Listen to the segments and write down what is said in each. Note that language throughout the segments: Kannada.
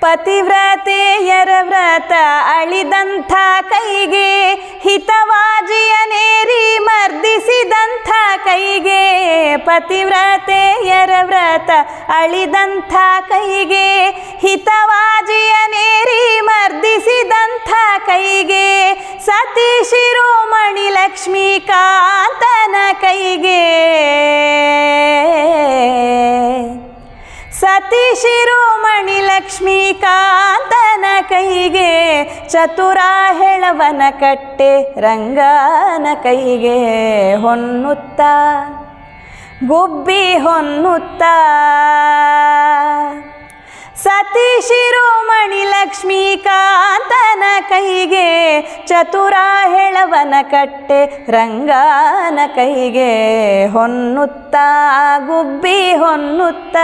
ಪತಿವ್ರತೆಯರ ವ್ರತ ಅಳಿದಂಥ ಕೈಗೆ ಹಿತವಾಜಿಯನೇರಿ ಮರ್ದಿಸಿದಂಥ ಕೈಗೆ ಪತಿವ್ರತೆಯರ ವ್ರತ ಅಳಿದಂಥ ಕೈಗೆ ಹಿತವಾಜಿಯನೇರಿ ಮರ್ದಿಸಿದಂಥ ಕೈಗೆ ಸತಿ ಶಿರೋಮಣಿ ಲಕ್ಷ್ಮೀಕಾಂತನ ಕೈಗೆ ಸತಿ ಶಿರೋಮಣಿ ಲಕ್ಷ್ಮೀಕಾಂತನ ಕೈಗೆ ಚತುರ ಹೆಳವನ ಕಟ್ಟೆ ರಂಗನ ಕೈಗೆ ಹೊನ್ನುತ್ತ ಗುಬ್ಬಿ ಹೊನ್ನುತ್ತ ಸತಿ ಶಿರೋಮಣಿ ಲಕ್ಷ್ಮೀಕಾಂತನ ಕೈಗೆ ಚತುರ ಹೆಳವನ ಕಟ್ಟೆ ರಂಗನ ಕೈಗೆ ಹೊನ್ನುತ್ತ ಗುಬ್ಬಿ ಹೊನ್ನುತ್ತ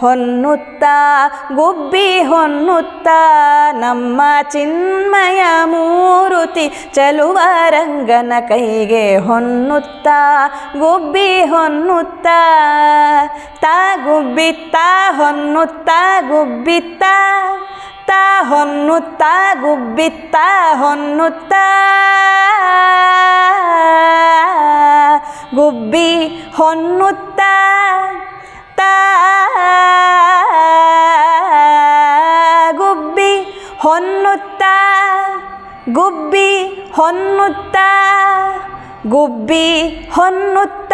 ಹೊನ್ನುತ್ತ ಗುಬ್ಬಿ ಹೊನ್ನುತ್ತ ನಮ್ಮ ಚಿನ್ಮಯ ಮೂರುತಿ ಚಲುವ ರಂಗನ ಕೈಗೆ ಹೊನ್ನುತ್ತ ಗುಬ್ಬಿ ಹೊನ್ನುತ್ತ ತಾ ಗುಬ್ಬಿತ್ತ ಹೊನ್ನುತ್ತ ಗುಬ್ಬಿತ್ತ ತಾ ಹೊನ್ನುತ್ತ ಗುಬ್ಬಿತ್ತ ಹೊನ್ನುತ್ತ ಗುಬ್ಬಿ ಹೊನ್ನುತ್ತ ತಾ ಗುಬ್ಬಿ ಹೊನ್ನುತ್ತ ಗುಬ್ಬಿ ಹೊನ್ನುತ್ತ ಗುಬ್ಬಿ ಹೊನ್ನುತ್ತ